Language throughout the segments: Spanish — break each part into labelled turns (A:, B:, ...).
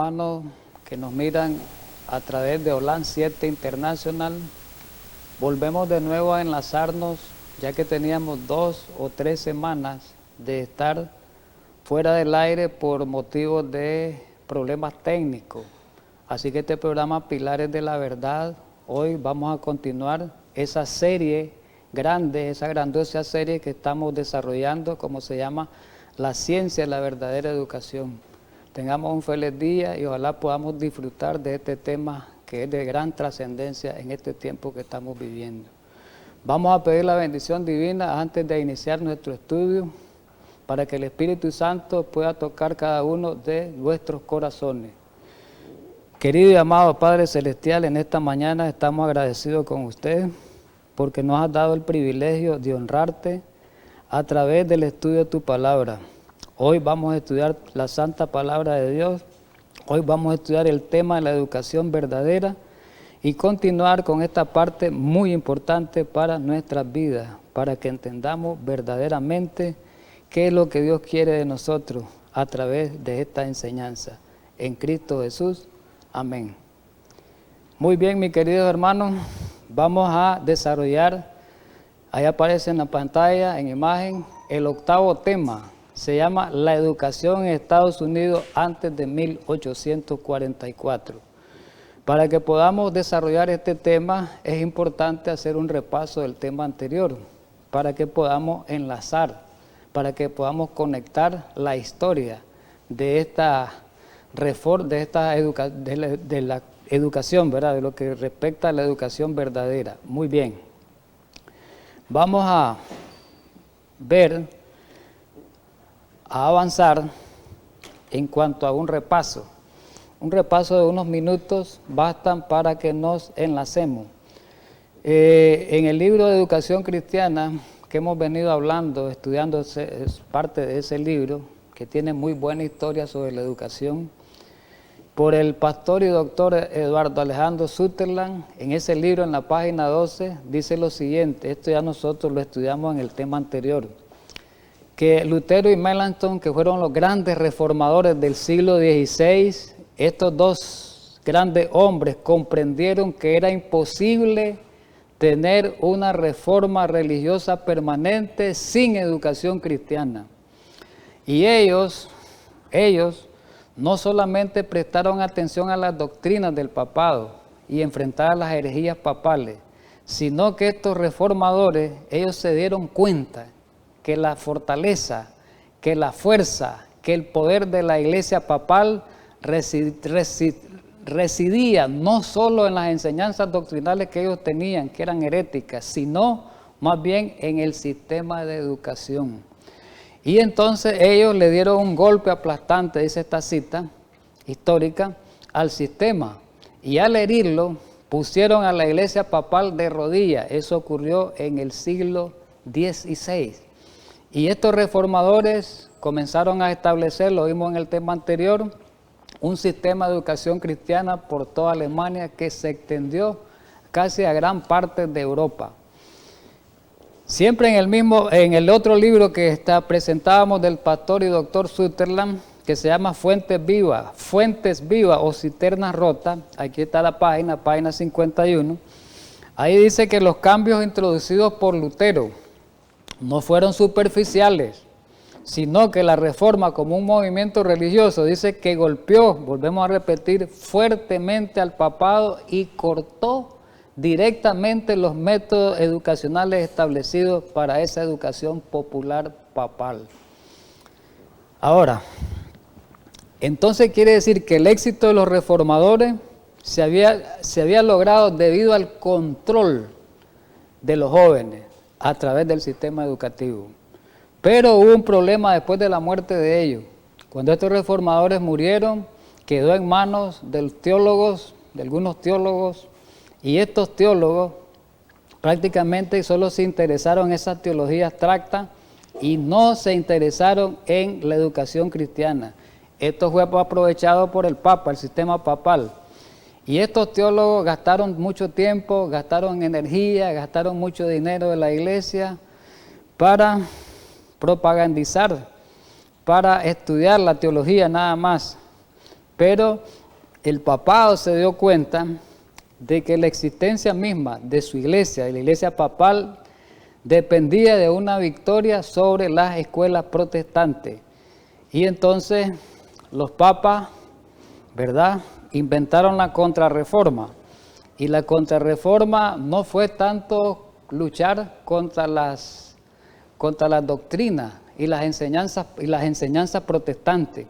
A: hermanos que nos miran a través de Holan 7 International. Volvemos de nuevo a enlazarnos, ya que teníamos 2 o 3 semanas de estar fuera del aire por motivos de problemas técnicos. Así que este programa Pilares de la Verdad, hoy vamos a continuar esa serie grande, esa grandiosa serie que estamos desarrollando, como se llama La Ciencia de la Verdadera Educación. Tengamos un feliz día y ojalá podamos disfrutar de este tema que es de gran trascendencia en este tiempo que estamos viviendo. Vamos a pedir la bendición divina antes de iniciar nuestro estudio, para que el Espíritu Santo pueda tocar cada uno de nuestros corazones. Querido y amado Padre Celestial, en esta mañana estamos agradecidos con usted porque nos has dado el privilegio de honrarte a través del estudio de tu palabra. Hoy vamos a estudiar la santa palabra de Dios, hoy vamos a estudiar el tema de la educación verdadera y continuar con esta parte muy importante para nuestras vidas, para que entendamos verdaderamente qué es lo que Dios quiere de nosotros a través de esta enseñanza. En Cristo Jesús. Amén. Muy bien, mis queridos hermanos, vamos a desarrollar, ahí aparece en la pantalla, en imagen, el octavo tema. Se llama La educación en Estados Unidos antes de 1844. Para que podamos desarrollar este tema, es importante hacer un repaso del tema anterior, para que podamos enlazar, para que podamos conectar la historia de esta reforma, de la educación, ¿verdad? De lo que respecta a la educación verdadera. Muy bien. Vamos a avanzar en cuanto a un repaso. Un repaso de unos minutos bastan para que nos enlacemos. En el libro de Educación Cristiana que hemos venido hablando, estudiando, es parte de ese libro, que tiene muy buena historia sobre la educación, por el pastor y doctor Eduardo Alejandro Sutherland. En ese libro, en la página 12, dice lo siguiente, esto ya nosotros lo estudiamos en el tema anterior, que Lutero y Melanchthon, que fueron los grandes reformadores del siglo XVI, estos dos grandes hombres comprendieron que era imposible tener una reforma religiosa permanente sin educación cristiana. Y ellos no solamente prestaron atención a las doctrinas del papado y enfrentaron las herejías papales, sino que estos reformadores, ellos se dieron cuenta que la fortaleza, que la fuerza, que el poder de la iglesia papal residía no solo en las enseñanzas doctrinales que ellos tenían, que eran heréticas, sino más bien en el sistema de educación. Y entonces ellos le dieron un golpe aplastante, dice esta cita histórica, al sistema. Y al herirlo, pusieron a la iglesia papal de rodillas. Eso ocurrió en el siglo XVI. Y estos reformadores comenzaron a establecer, lo vimos en el tema anterior, un sistema de educación cristiana por toda Alemania que se extendió casi a gran parte de Europa. Siempre en el otro libro que presentábamos del pastor y doctor Sutherland, que se llama Fuentes Vivas o Cisternas Rotas, aquí está la página 51, ahí dice que los cambios introducidos por Lutero no fueron superficiales, sino que la reforma como un movimiento religioso, dice que golpeó, volvemos a repetir, fuertemente al papado y cortó directamente los métodos educacionales establecidos para esa educación popular papal. Ahora, entonces quiere decir que el éxito de los reformadores se había logrado debido al control de los jóvenes a través del sistema educativo. Pero hubo un problema después de la muerte de ellos. Cuando estos reformadores murieron, quedó en manos de algunos teólogos, y estos teólogos prácticamente solo se interesaron en esa teología abstracta y no se interesaron en la educación cristiana. Esto fue aprovechado por el Papa, el sistema papal. Y estos teólogos gastaron mucho tiempo, gastaron energía, gastaron mucho dinero de la iglesia para propagandizar, para estudiar la teología nada más. pero el papado se dio cuenta de que la existencia misma de su iglesia, de la iglesia papal, dependía de una victoria sobre las escuelas protestantes. Y entonces los papas, ¿verdad?, inventaron la contrarreforma. Y la contrarreforma no fue tanto luchar contra las doctrinas y las enseñanzas protestantes.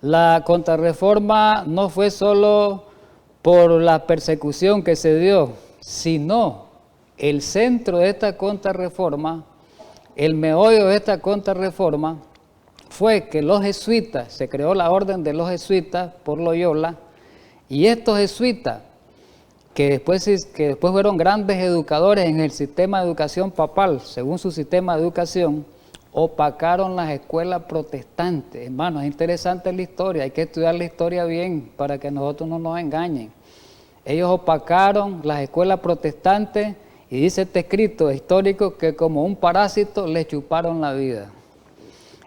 A: La contrarreforma no fue solo por la persecución que se dio, sino el centro de esta contrarreforma, el meollo de esta contrarreforma, fue que los jesuitas, se creó la orden de los jesuitas por Loyola, y estos jesuitas, que después fueron grandes educadores en el sistema de educación papal, según su sistema de educación, opacaron las escuelas protestantes. Hermanos, es interesante la historia, hay que estudiar la historia bien para que nosotros no nos engañen. Ellos opacaron las escuelas protestantes y dice este escrito histórico que como un parásito les chuparon la vida.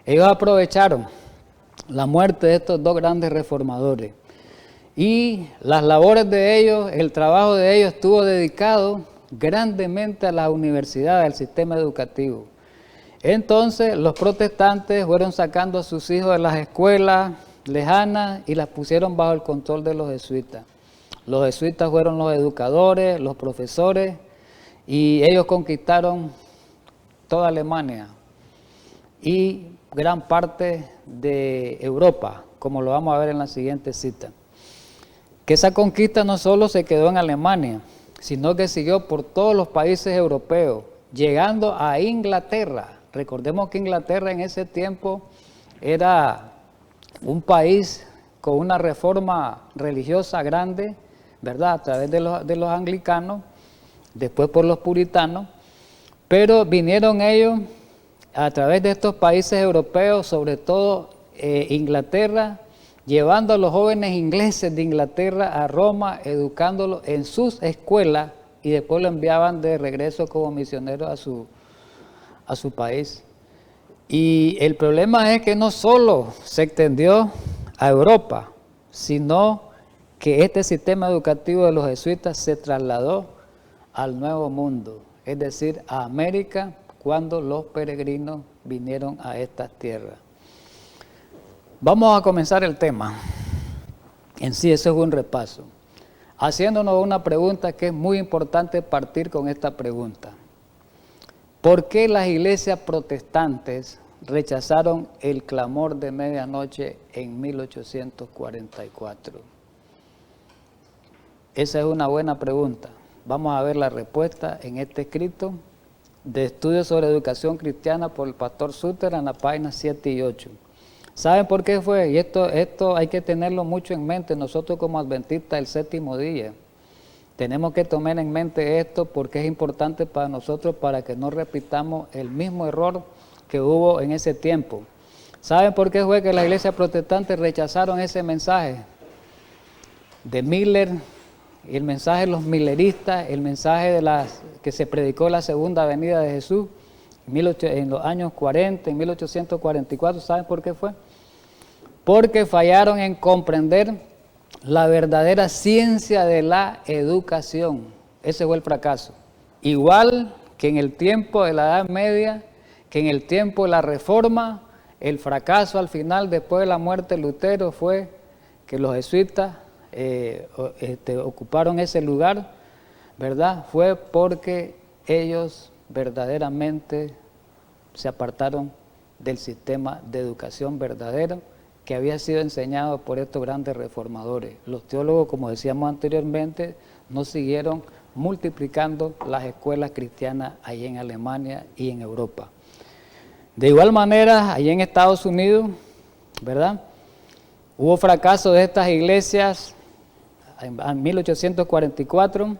A: Ellos aprovecharon la muerte de estos dos grandes reformadores y las labores de ellos, el trabajo de ellos estuvo dedicado grandemente a las universidades, al sistema educativo. Entonces los protestantes fueron sacando a sus hijos de las escuelas lejanas y las pusieron bajo el control de los jesuitas. Los jesuitas fueron los educadores, los profesores, y ellos conquistaron toda Alemania y gran parte de Europa, como lo vamos a ver en la siguiente cita. Que esa conquista no solo se quedó en Alemania, sino que siguió por todos los países europeos, llegando a Inglaterra. Recordemos que Inglaterra en ese tiempo era un país con una reforma religiosa grande, ¿verdad?, a través de los anglicanos, después por los puritanos, pero vinieron ellos a través de estos países europeos, sobre todo Inglaterra, llevando a los jóvenes ingleses de Inglaterra a Roma, educándolos en sus escuelas y después lo enviaban de regreso como misioneros a su país. Y el problema es que no solo se extendió a Europa, sino que este sistema educativo de los jesuitas se trasladó al Nuevo Mundo, es decir, a América, cuando los peregrinos vinieron a estas tierras. Vamos a comenzar el tema. En sí, eso es un repaso. Haciéndonos una pregunta que es muy importante partir con esta pregunta. ¿Por qué las iglesias protestantes rechazaron el clamor de medianoche en 1844? Esa es una buena pregunta. Vamos a ver la respuesta en este escrito de Estudios sobre Educación Cristiana por el pastor Sutter en la página 7 y 8. ¿Saben por qué fue? Y esto hay que tenerlo mucho en mente nosotros como adventistas del séptimo día. Tenemos que tomar en mente esto porque es importante para nosotros para que no repitamos el mismo error que hubo en ese tiempo. ¿Saben por qué fue que las iglesias protestantes rechazaron ese mensaje de Miller, el mensaje de los milleristas, el mensaje que se predicó la segunda venida de Jesús en los años 40, en 1844? ¿Saben por qué fue? Porque fallaron en comprender la verdadera ciencia de la educación. Ese fue el fracaso. Igual que en el tiempo de la Edad Media, que en el tiempo de la Reforma, el fracaso al final, después de la muerte de Lutero, fue que los jesuitas ocuparon ese lugar, ¿verdad? Fue porque ellos verdaderamente se apartaron del sistema de educación verdadero que había sido enseñado por estos grandes reformadores. Los teólogos, como decíamos anteriormente, no siguieron multiplicando las escuelas cristianas ahí en Alemania y en Europa. De igual manera, allí en Estados Unidos, ¿verdad?, hubo fracaso de estas iglesias en 1844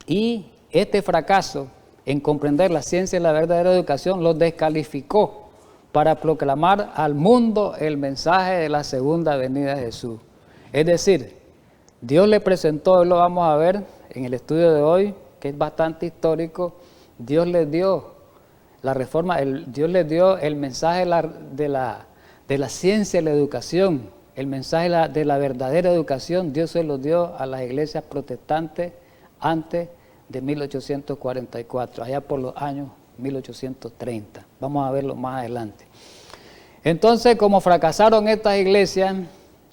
A: y este fracaso en comprender la ciencia y la verdadera educación los descalificó para proclamar al mundo el mensaje de la segunda venida de Jesús. Es decir, Dios le presentó, hoy lo vamos a ver en el estudio de hoy, que es bastante histórico, Dios les dio la reforma, Dios les dio el mensaje de la ciencia y la educación, el mensaje de la verdadera educación, Dios se lo dio a las iglesias protestantes antes de 1844, allá por los años 1830. Vamos a verlo más adelante. Entonces, como fracasaron estas iglesias,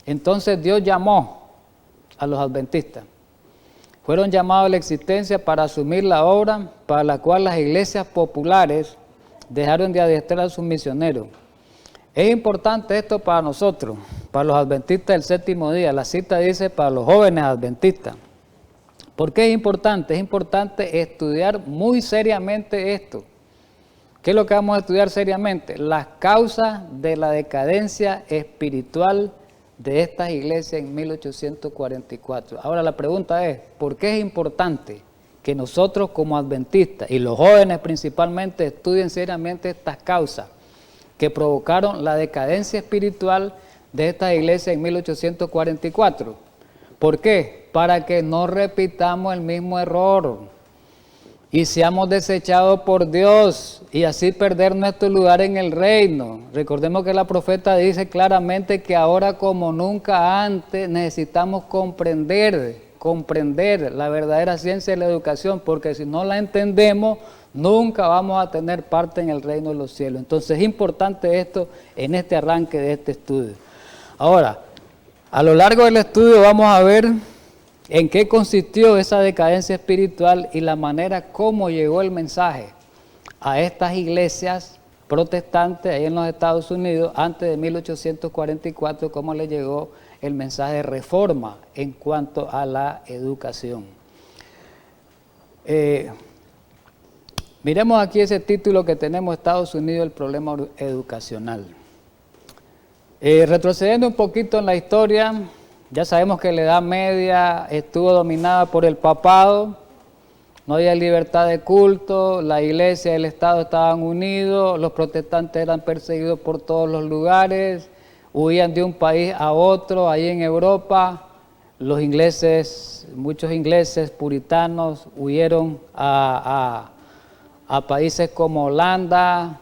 A: entonces Dios llamó a los adventistas. Fueron llamados a la existencia para asumir la obra para la cual las iglesias populares dejaron de adiestrar a sus misioneros. Es importante esto para nosotros, para los adventistas del séptimo día. La cita dice para los jóvenes adventistas. ¿Por qué es importante? Es importante estudiar muy seriamente esto. ¿Qué es lo que vamos a estudiar seriamente? Las causas de la decadencia espiritual de estas iglesias en 1844. Ahora la pregunta es, ¿por qué es importante que nosotros como adventistas y los jóvenes principalmente estudien seriamente estas causas que provocaron la decadencia espiritual de estas iglesias en 1844? ¿Por qué? Para que no repitamos el mismo error y seamos desechados por Dios y así perder nuestro lugar en el reino. Recordemos que la profeta dice claramente que ahora como nunca antes necesitamos comprender la verdadera ciencia de la educación, porque si no la entendemos, nunca vamos a tener parte en el reino de los cielos. Entonces es importante esto en este arranque de este estudio. Ahora, a lo largo del estudio vamos a ver en qué consistió esa decadencia espiritual y la manera como llegó el mensaje a estas iglesias protestantes ahí en los Estados Unidos antes de 1844, cómo le llegó el mensaje de reforma en cuanto a la educación. Miremos aquí ese título que tenemos, Estados Unidos, el problema educacional. Retrocediendo un poquito en la historia, ya sabemos que la Edad Media estuvo dominada por el papado, no había libertad de culto, la iglesia y el Estado estaban unidos, los protestantes eran perseguidos por todos los lugares, huían de un país a otro, ahí en Europa, los ingleses, muchos ingleses puritanos huyeron a países como Holanda,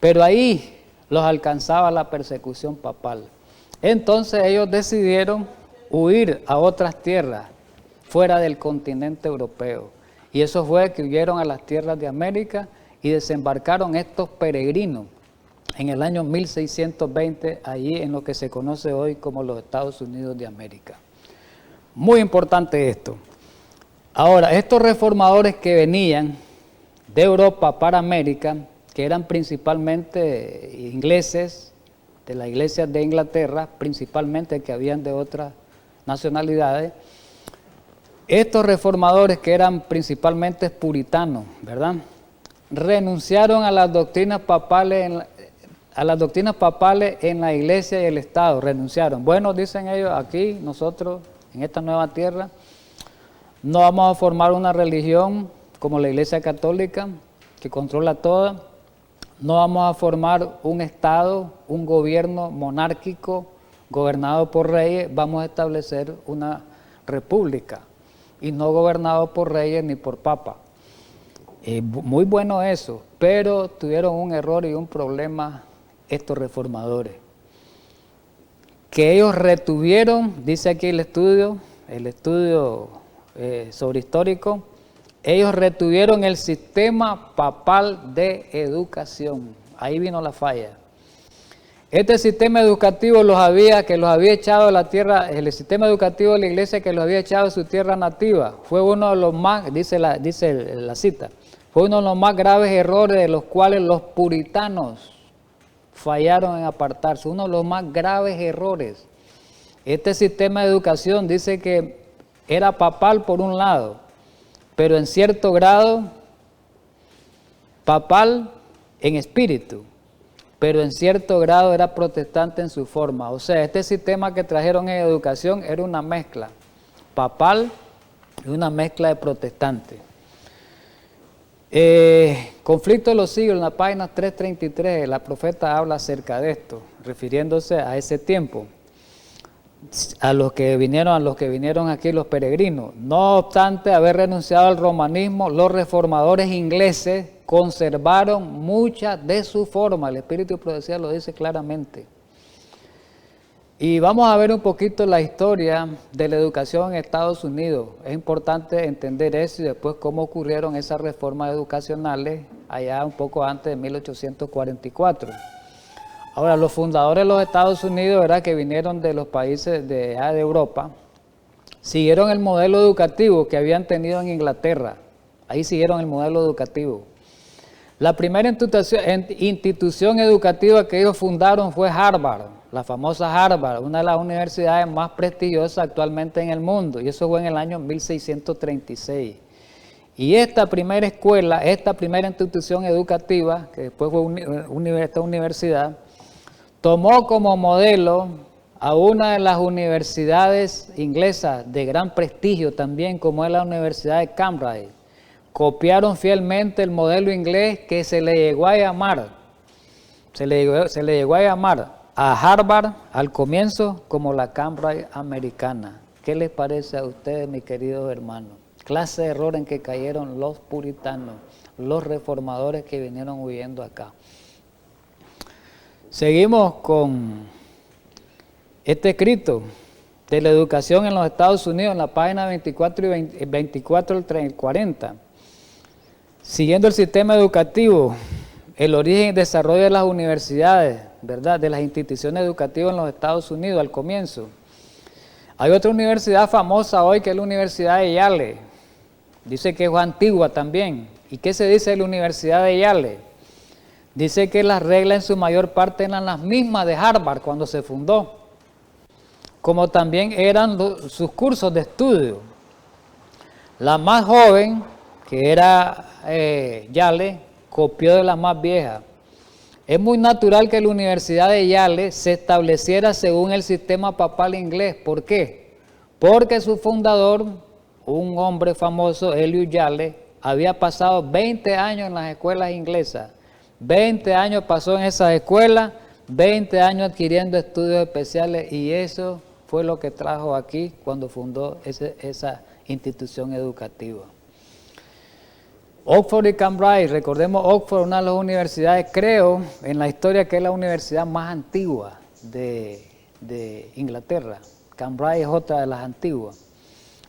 A: pero ahí los alcanzaba la persecución papal. Entonces ellos decidieron huir a otras tierras fuera del continente europeo. Y eso fue que huyeron a las tierras de América y desembarcaron estos peregrinos en el año 1620, allí en lo que se conoce hoy como los Estados Unidos de América. Muy importante esto. Ahora, estos reformadores que venían de Europa para América, que eran principalmente ingleses, de la iglesia de Inglaterra, principalmente que habían de otras nacionalidades, estos reformadores que eran principalmente puritanos, ¿verdad?, renunciaron a las doctrinas papales en la iglesia y el Estado, renunciaron. Bueno, dicen ellos, aquí nosotros, en esta nueva tierra, no vamos a formar una religión como la Iglesia Católica, que controla toda, no vamos a formar un Estado, un gobierno monárquico gobernado por reyes, vamos a establecer una república y no gobernado por reyes ni por papa. Muy bueno eso, pero tuvieron un error y un problema estos reformadores, que ellos retuvieron, dice aquí el estudio sobre histórico, ellos retuvieron el sistema papal de educación. Ahí vino la falla. Este sistema educativo los había echado a la tierra, el sistema educativo de la iglesia que los había echado a su tierra nativa, fue uno de los más, dice la cita, fue uno de los más graves errores de los cuales los puritanos fallaron en apartarse, uno de los más graves errores. Este sistema de educación dice que era papal por un lado, pero en cierto grado papal en espíritu, pero en cierto grado era protestante en su forma. O sea, este sistema que trajeron en educación era una mezcla papal y una mezcla de protestante. Conflicto de los siglos, en la página 333, la profeta habla acerca de esto, refiriéndose a ese tiempo, a los que vinieron aquí los peregrinos. No obstante haber renunciado al romanismo, los reformadores ingleses conservaron muchas de su forma. El Espíritu de Profecía lo dice claramente. Y vamos a ver un poquito la historia de la educación en Estados Unidos. Es importante entender eso y después cómo ocurrieron esas reformas educacionales allá un poco antes de 1844. Ahora, los fundadores de los Estados Unidos, ¿verdad?, que vinieron de los países de Europa, siguieron el modelo educativo que habían tenido en Inglaterra. Ahí siguieron el modelo educativo. La primera institución educativa que ellos fundaron fue Harvard, la famosa Harvard, una de las universidades más prestigiosas actualmente en el mundo, y eso fue en el año 1636. Y esta primera escuela, esta primera institución educativa, que después fue esta universidad, tomó como modelo a una de las universidades inglesas de gran prestigio también, como es la Universidad de Cambridge. Copiaron fielmente el modelo inglés que se le llegó a llamar, a Harvard al comienzo como la Cambridge americana. ¿Qué les parece a ustedes, mis queridos hermanos? Clase de error en que cayeron los puritanos, los reformadores que vinieron huyendo acá. Seguimos con este escrito de la educación en los Estados Unidos en la página 24 al 40. Siguiendo el sistema educativo, el origen y desarrollo de las universidades, ¿verdad?, de las instituciones educativas en los Estados Unidos al comienzo. Hay otra universidad famosa hoy que es la Universidad de Yale. Dice que es antigua también. ¿Y qué se dice de la Universidad de Yale? Dice que las reglas en su mayor parte eran las mismas de Harvard cuando se fundó, como también eran sus cursos de estudio. La más joven, que era Yale, copió de la más vieja. Es muy natural que la Universidad de Yale se estableciera según el sistema papal inglés. ¿Por qué? Porque su fundador, un hombre famoso, Eliot Yale, había pasado 20 años en las escuelas inglesas. 20 años pasó en esas escuelas, 20 años adquiriendo estudios especiales, y eso fue lo que trajo aquí cuando fundó esa institución educativa. Oxford y Cambridge, recordemos Oxford, una de las universidades, creo, en la historia que es la universidad más antigua de Inglaterra. Cambridge es otra de las antiguas.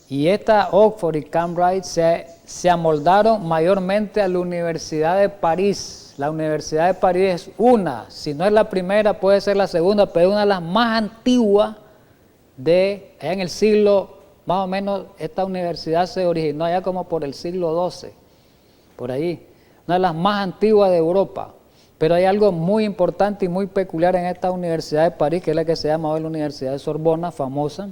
A: Y esta Oxford y Cambridge se amoldaron mayormente a la Universidad de París. La Universidad de París es una, si no es la primera, puede ser la segunda, pero es una de las más antiguas allá en el siglo, más o menos, esta universidad se originó allá como por el siglo XII. Por ahí, una de las más antiguas de Europa. Pero hay algo muy importante y muy peculiar en esta Universidad de París, que es la que se llama hoy la Universidad de Sorbona, famosa,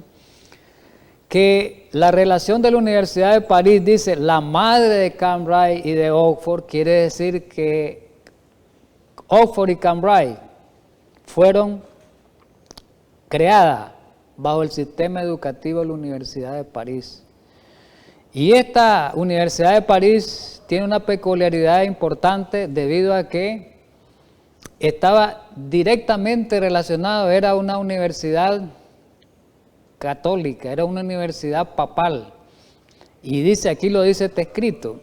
A: que la relación de la Universidad de París, dice, la madre de Cambridge y de Oxford, quiere decir que Oxford y Cambridge fueron creadas bajo el sistema educativo de la Universidad de París. Y esta Universidad de París tiene una peculiaridad importante debido a que estaba directamente relacionado, era una universidad católica, era una universidad papal. Y dice, aquí lo dice este escrito,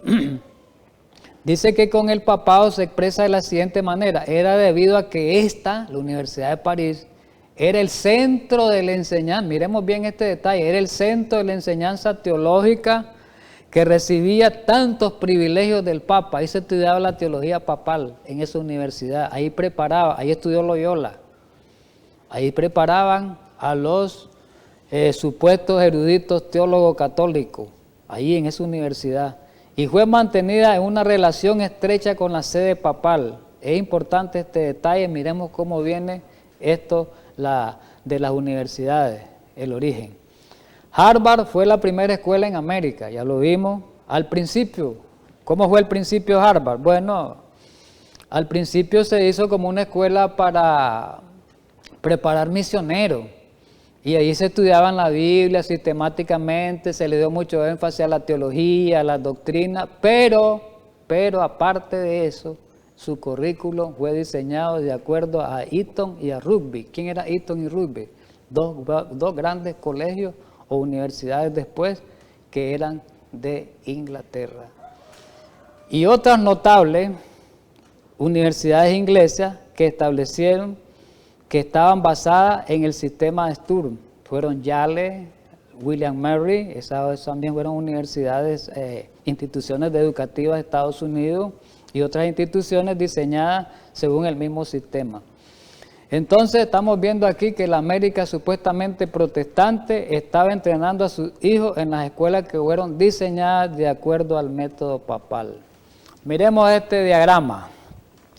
A: dice que con el papado se expresa de la siguiente manera: era debido a que la Universidad de París, era el centro de la enseñanza, miremos bien este detalle, era el centro de la enseñanza teológica que recibía tantos privilegios del Papa. Ahí se estudiaba la teología papal en esa universidad, ahí estudió Loyola, ahí preparaban a los supuestos eruditos teólogos católicos, ahí en esa universidad, y fue mantenida en una relación estrecha con la sede papal. Es importante este detalle, miremos cómo viene esto de las universidades, el origen. Harvard fue la primera escuela en América, ya lo vimos al principio. ¿Cómo fue el principio de Harvard? Bueno, al principio se hizo como una escuela para preparar misioneros, y ahí se estudiaban la Biblia sistemáticamente, se le dio mucho énfasis a la teología, a la doctrina, pero aparte de eso, su currículum fue diseñado de acuerdo a Eton y a Rugby. ¿Quién era Eton y Rugby? Dos grandes colegios o universidades después que eran de Inglaterra. Y otras notables universidades inglesas que establecieron que estaban basadas en el sistema de Sturm. Fueron Yale, William Mary, esas también fueron universidades, instituciones educativas de Estados Unidos y otras instituciones diseñadas según el mismo sistema. Entonces estamos viendo aquí que la América supuestamente protestante estaba entrenando a sus hijos en las escuelas que fueron diseñadas de acuerdo al método papal. Miremos este diagrama,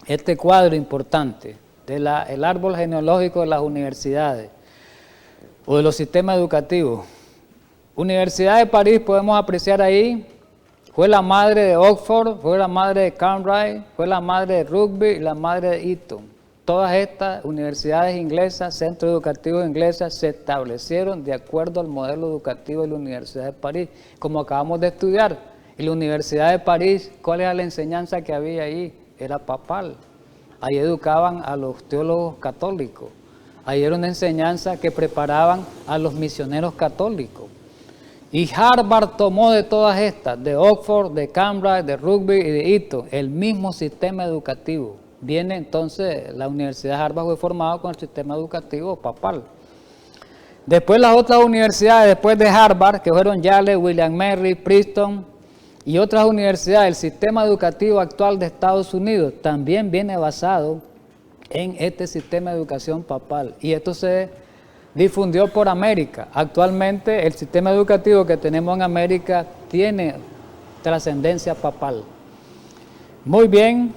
A: este cuadro importante del árbol genealógico de las universidades o de los sistemas educativos. Universidad de París, podemos apreciar ahí, fue la madre de Oxford, fue la madre de Cambridge, fue la madre de Rugby y la madre de Eton. Todas estas universidades inglesas, centros educativos ingleses, se establecieron de acuerdo al modelo educativo de la Universidad de París, como acabamos de estudiar. Y la Universidad de París, ¿cuál era la enseñanza que había ahí? Era papal. Ahí educaban a los teólogos católicos. Ahí era una enseñanza que preparaban a los misioneros católicos. Y Harvard tomó de todas estas, de Oxford, de Cambridge, de Rugby y de Eton, el mismo sistema educativo. Viene entonces, la Universidad de Harvard fue formada con el sistema educativo papal. Después las otras universidades, después de Harvard, que fueron Yale, William Mary, Princeton y otras universidades, el sistema educativo actual de Estados Unidos también viene basado en este sistema de educación papal. Y esto se difundió por América. Actualmente el sistema educativo que tenemos en América tiene trascendencia papal. Muy bien.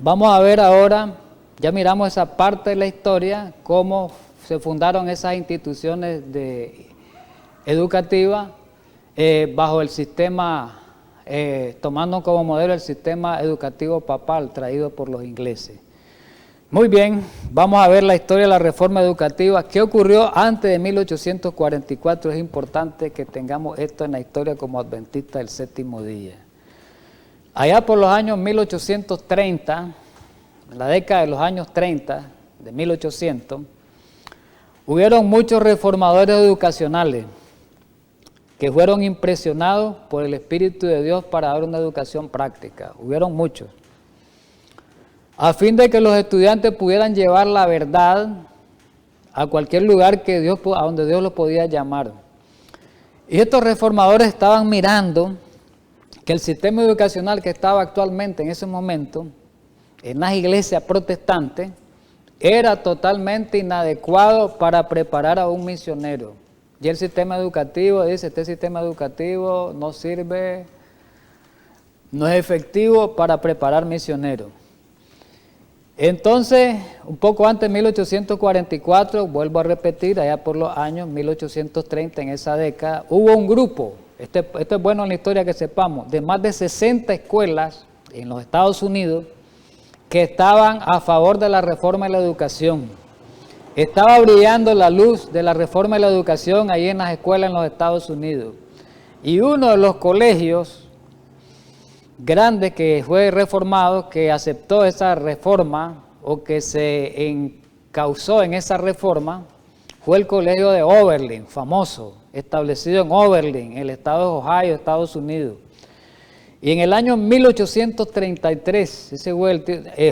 A: Vamos a ver ahora, ya miramos esa parte de la historia, cómo se fundaron esas instituciones educativas bajo el sistema, tomando como modelo el sistema educativo papal traído por los ingleses. Muy bien, vamos a ver la historia de la reforma educativa. ¿Qué ocurrió antes de 1844? Es importante que tengamos esto en la historia como adventistas del séptimo día. Allá por los años 1830, en la década de los años 30, de 1800, hubieron muchos reformadores educacionales que fueron impresionados por el Espíritu de Dios para dar una educación práctica. Hubieron muchos. A fin de que los estudiantes pudieran llevar la verdad a cualquier lugar que Dios, a donde Dios los podía llamar. Y estos reformadores estaban mirando que el sistema educacional que estaba actualmente en ese momento en las iglesias protestantes era totalmente inadecuado para preparar a un misionero. Y el sistema educativo dice, este sistema educativo no sirve, no es efectivo para preparar misioneros. Entonces, un poco antes de 1844, vuelvo a repetir, allá por los años 1830, en esa década, hubo un grupo, esto es bueno en la historia que sepamos, de más de 60 escuelas en los Estados Unidos que estaban a favor de la reforma de la educación. Estaba brillando la luz de la reforma de la educación ahí en las escuelas en los Estados Unidos. Y uno de los colegios grandes que fue reformado, que aceptó esa reforma o que se encauzó en esa reforma, fue el colegio de Oberlin, famoso, establecido en Oberlin, en el estado de Ohio, Estados Unidos. Y en el año 1833,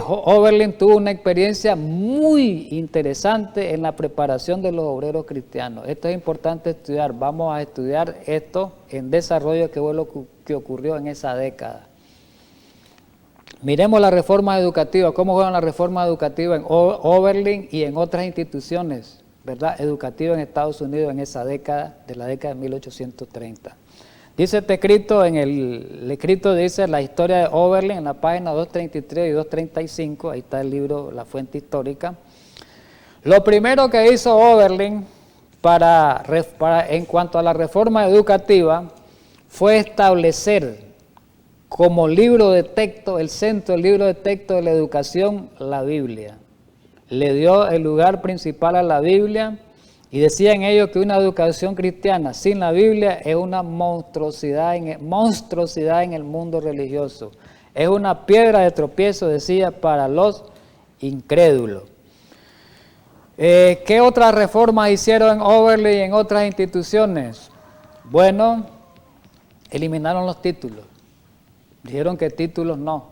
A: Oberlin tuvo una experiencia muy interesante en la preparación de los obreros cristianos. Esto es importante estudiar. Vamos a estudiar esto en desarrollo, que fue lo que ocurrió en esa década. Miremos la reforma educativa, cómo fueron las reformas educativas en Oberlin y en otras instituciones, ¿verdad?, educativas en Estados Unidos en esa década, de la década de 1830. Dice este escrito, el escrito dice la historia de Oberlin en la página 233 y 235, ahí está el libro, la fuente histórica. Lo primero que hizo Oberlin en cuanto a la reforma educativa fue establecer como libro de texto, el centro del libro de texto de la educación, la Biblia. Le dio el lugar principal a la Biblia y decían ellos que una educación cristiana sin la Biblia es una monstruosidad en el mundo religioso. Es una piedra de tropiezo, decía, para los incrédulos. ¿Qué otras reformas hicieron en Oberlin y en otras instituciones? Bueno, eliminaron los títulos. Dijeron que títulos no.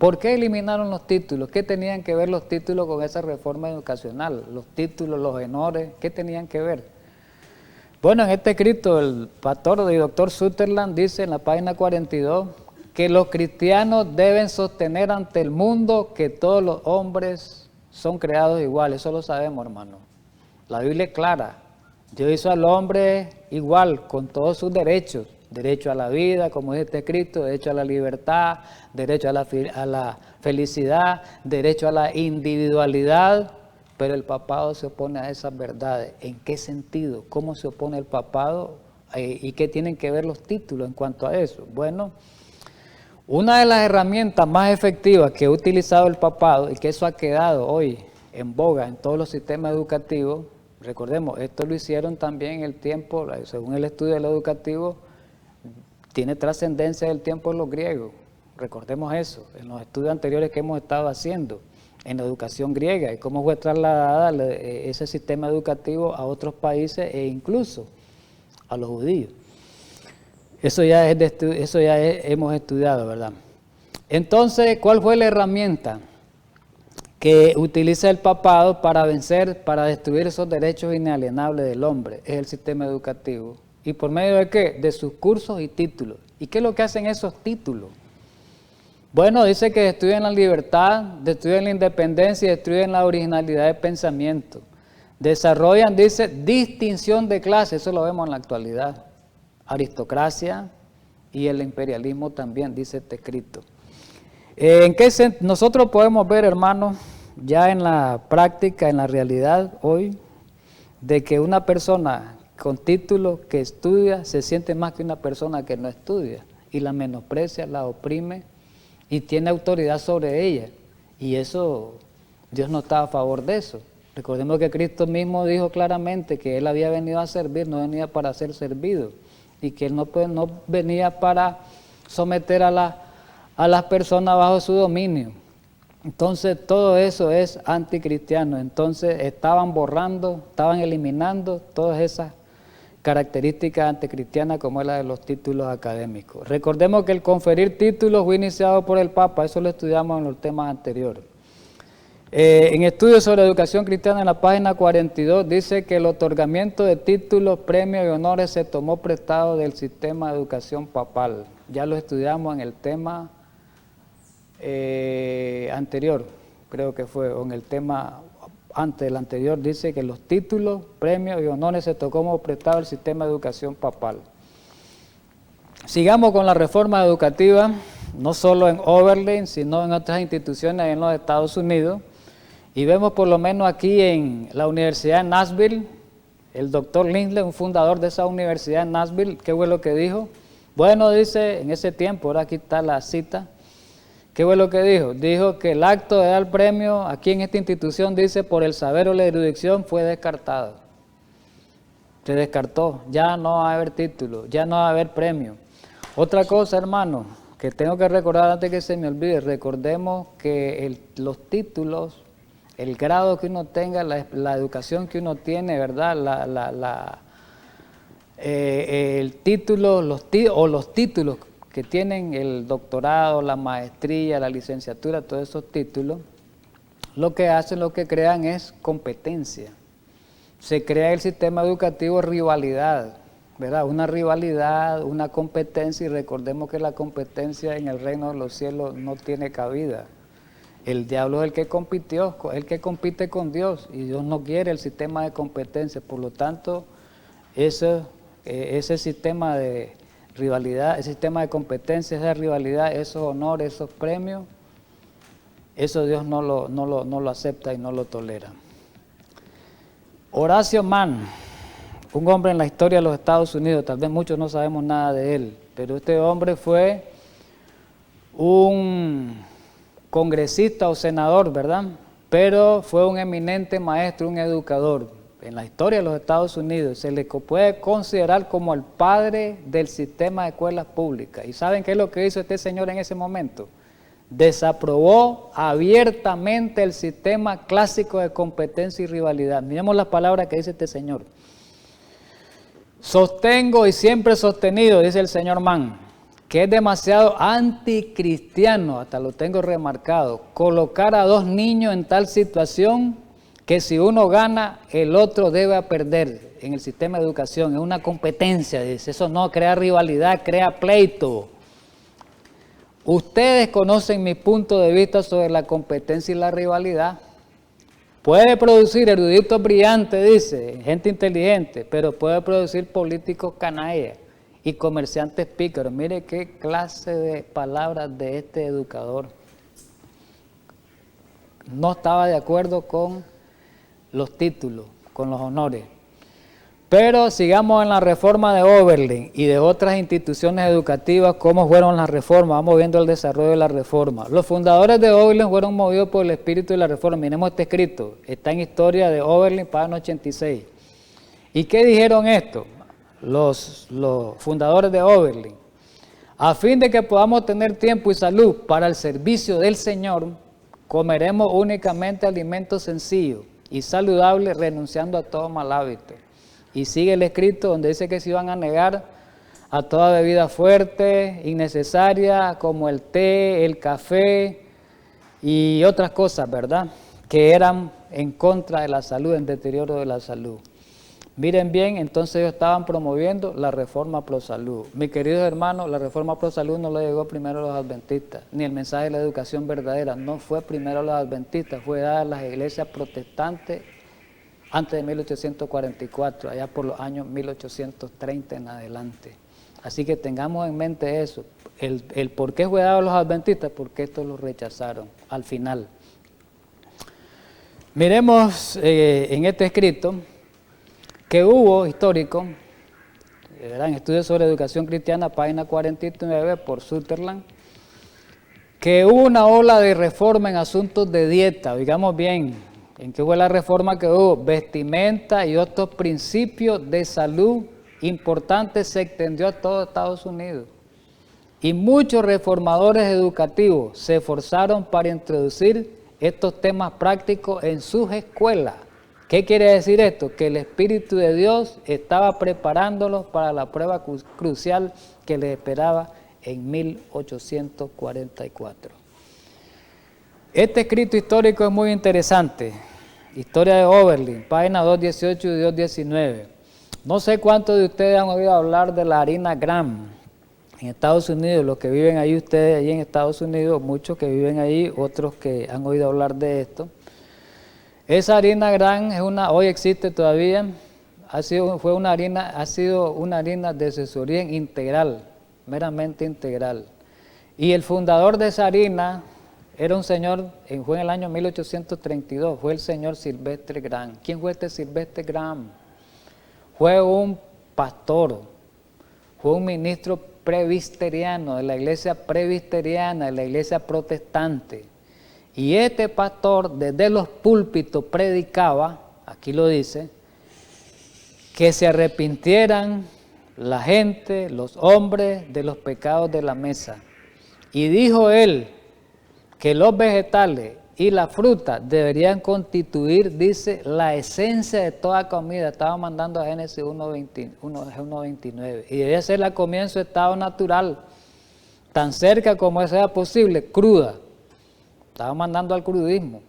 A: ¿Por qué eliminaron los títulos? ¿Qué tenían que ver los títulos con esa reforma educacional? Los títulos, los honores, ¿qué tenían que ver? Bueno, en este escrito el pastor y doctor Sutherland dice en la página 42 que los cristianos deben sostener ante el mundo que todos los hombres son creados iguales. Eso lo sabemos, hermano. La Biblia es clara. Dios hizo al hombre igual, con todos sus derechos. Derecho a la vida, como dice este escrito, derecho a la libertad, derecho a la felicidad, derecho a la individualidad. Pero el papado se opone a esas verdades. ¿En qué sentido? ¿Cómo se opone el papado? ¿Y qué tienen que ver los títulos en cuanto a eso? Bueno, una de las herramientas más efectivas que ha utilizado el papado y que eso ha quedado hoy en boga en todos los sistemas educativos, recordemos, esto lo hicieron también en el tiempo, según el estudio de lo educativo, tiene trascendencia del tiempo de los griegos. Recordemos eso, en los estudios anteriores que hemos estado haciendo, en la educación griega, y cómo fue trasladada ese sistema educativo a otros países e incluso a los judíos. Eso ya hemos estudiado, ¿verdad? Entonces, ¿cuál fue la herramienta que utiliza el papado para vencer, para destruir esos derechos inalienables del hombre? Es el sistema educativo. ¿Y por medio de qué? De sus cursos y títulos. ¿Y qué es lo que hacen esos títulos? Bueno, dice que destruyen la libertad, destruyen la independencia y destruyen la originalidad de pensamiento. Desarrollan, dice, distinción de clase, eso lo vemos en la actualidad. Aristocracia y el imperialismo también, dice este escrito. Nosotros podemos ver, hermanos, ya en la práctica, en la realidad hoy, de que una persona con título que estudia se siente más que una persona que no estudia y la menosprecia, la oprime y tiene autoridad sobre ella. Y eso, Dios no está a favor de eso. Recordemos que Cristo mismo dijo claramente que Él había venido a servir, no venía para ser servido. Y que Él no venía para someter a las personas bajo su dominio. Entonces todo eso es anticristiano. Entonces estaban borrando, estaban eliminando todas esas características anticristianas como es la de los títulos académicos. Recordemos que el conferir títulos fue iniciado por el Papa, eso lo estudiamos en los temas anteriores. En estudios sobre educación cristiana en la página 42 dice que el otorgamiento de títulos, premios y honores se tomó prestado del sistema de educación papal. Ya lo estudiamos en el tema anterior, creo que fue, o en el tema antes del anterior, dice que los títulos, premios y honores se tomó prestado del sistema de educación papal. Sigamos con la reforma educativa, no solo en Oberlin, sino en otras instituciones en los Estados Unidos. Y vemos por lo menos aquí en la Universidad de Nashville, el doctor Lindley, un fundador de esa universidad en Nashville, ¿qué fue lo que dijo? Bueno, dice, en ese tiempo, ahora aquí está la cita, ¿qué fue lo que dijo? Dijo que el acto de dar premio aquí en esta institución, dice, por el saber o la erudición fue descartado. Se descartó, ya no va a haber título, ya no va a haber premio. Otra cosa, hermano, que tengo que recordar antes que se me olvide, recordemos que los títulos, el grado que uno tenga, la educación que uno tiene, ¿verdad? El título, los títulos que tienen el doctorado, la maestría, la licenciatura, todos esos títulos, lo que hacen, lo que crean es competencia. Se crea el sistema educativo rivalidad, ¿verdad? Una rivalidad, una competencia, y recordemos que la competencia en el reino de los cielos no tiene cabida. El diablo es el que compitió, el que compite con Dios, y Dios no quiere el sistema de competencia. Por lo tanto, ese sistema de rivalidad, ese sistema de competencia, esa rivalidad, esos honores, esos premios, eso Dios no lo acepta y no lo tolera. Horacio Mann, un hombre en la historia de los Estados Unidos, tal vez muchos no sabemos nada de él, pero este hombre fue un congresista o senador, ¿verdad? Pero fue un eminente maestro, un educador. En la historia de los Estados Unidos se le puede considerar como el padre del sistema de escuelas públicas. ¿Y saben qué es lo que hizo este señor en ese momento? Desaprobó abiertamente el sistema clásico de competencia y rivalidad. Miremos las palabras que dice este señor. Sostengo y siempre he sostenido, dice el señor Mann, que es demasiado anticristiano, hasta lo tengo remarcado, colocar a dos niños en tal situación que si uno gana, el otro debe perder en el sistema de educación. Es una competencia, dice. Eso no crea rivalidad, crea pleito. Ustedes conocen mi punto de vista sobre la competencia y la rivalidad. Puede producir eruditos brillantes, dice, gente inteligente, pero puede producir políticos canallas y comerciantes pícaros. Mire qué clase de palabras de este educador. No estaba de acuerdo con los títulos, con los honores. Pero sigamos en la reforma de Oberlin y de otras instituciones educativas, cómo fueron las reformas. Vamos viendo el desarrollo de la reforma. Los fundadores de Oberlin fueron movidos por el espíritu de la reforma. Miremos este escrito, está en Historia de Oberlin, página 86. ¿Y qué dijeron esto? Los fundadores de Oberlin. A fin de que podamos tener tiempo y salud para el servicio del Señor, comeremos únicamente alimentos sencillos y saludables, renunciando a todo mal hábito. Y sigue el escrito donde dice que se iban a negar a toda bebida fuerte, innecesaria, como el té, el café y otras cosas, ¿verdad? Que eran en contra de la salud, en deterioro de la salud. Miren bien, entonces ellos estaban promoviendo la reforma pro salud. Mis queridos hermanos, la reforma pro salud no le llegó primero a los adventistas, ni el mensaje de la educación verdadera no fue primero a los adventistas, fue dada a las iglesias protestantes antes de 1844, allá por los años 1830 en adelante. Así que tengamos en mente eso, el por qué fue dado a los adventistas, porque estos lo rechazaron al final. Miremos en este escrito que hubo histórico, en Estudios sobre Educación Cristiana, página 49 por Sutherland, que hubo una ola de reforma en asuntos de dieta, digamos bien. ¿En qué fue la reforma que hubo? Vestimenta y otros principios de salud importantes se extendió a todo Estados Unidos. Y muchos reformadores educativos se esforzaron para introducir estos temas prácticos en sus escuelas. ¿Qué quiere decir esto? Que el Espíritu de Dios estaba preparándolos para la prueba crucial que les esperaba en 1844. Este escrito histórico es muy interesante. Historia de Oberlin, página 218 y 219. No sé cuántos de ustedes han oído hablar de la harina Graham en Estados Unidos, los que viven ahí, ustedes ahí en Estados Unidos, muchos que viven ahí, otros que han oído hablar de esto. Esa harina Graham hoy existe todavía, ha sido una harina de asesoría integral, meramente integral. Y el fundador de esa harina era un señor, fue en el año 1832, fue el señor Sylvester Graham. ¿Quién fue este Sylvester Graham? Fue un pastor, fue un ministro presbiteriano, de la iglesia presbiteriana, de la iglesia protestante. Y este pastor desde los púlpitos predicaba, aquí lo dice, que se arrepintieran la gente, los hombres, de los pecados de la mesa. Y dijo él que los vegetales y la fruta deberían constituir, dice, la esencia de toda comida. Estaba mandando a Génesis 1.29. Y debía ser la comida en su estado natural, tan cerca como sea posible, cruda. Estaba mandando al crudismo.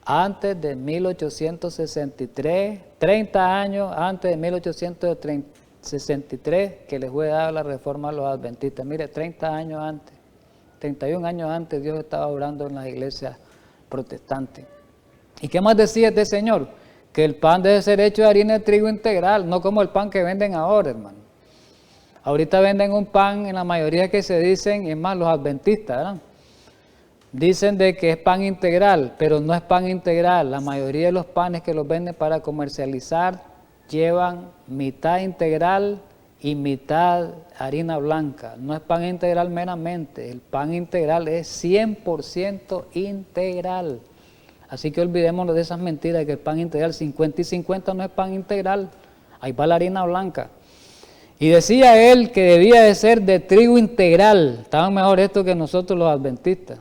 A: Antes de 1863, 30 años antes de 1863, que les fue dada la reforma a los adventistas. Mire, 30 años antes, 31 años antes, Dios estaba obrando en las iglesias protestantes. ¿Y qué más decía este señor? Que el pan debe ser hecho de harina de trigo integral, no como el pan que venden ahora, hermano. Ahorita venden un pan, en la mayoría que se dicen, es más, los adventistas, ¿verdad? Dicen de que es pan integral, pero no es pan integral. La mayoría de los panes que los venden para comercializar llevan mitad integral y mitad harina blanca. No es pan integral meramente, el pan integral es 100% integral. Así que olvidémonos de esas mentiras de que el pan integral 50 y 50 no es pan integral, ahí va la harina blanca. Y decía él que debía de ser de trigo integral, estaban mejor esto que nosotros los adventistas.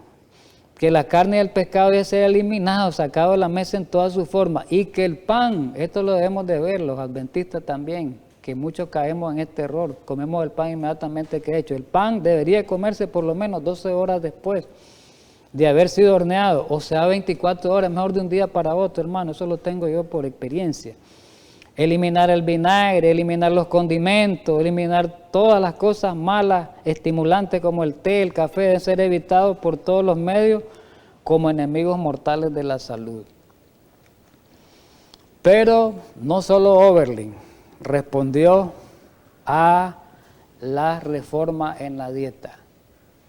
A: Que la carne y el pescado debe ser eliminado, sacado de la mesa en toda su forma, y que el pan, esto lo debemos de ver, los adventistas también, que muchos caemos en este error. Comemos el pan inmediatamente que hecho. El pan debería comerse por lo menos 12 horas después de haber sido horneado, o sea, 24 horas, mejor de un día para otro, hermano. Eso lo tengo yo por experiencia. Eliminar el vinagre, eliminar los condimentos, eliminar todas las cosas malas, estimulantes como el té, el café, deben ser evitados por todos los medios como enemigos mortales de la salud. Pero no solo Oberlin respondió a la reforma en la dieta.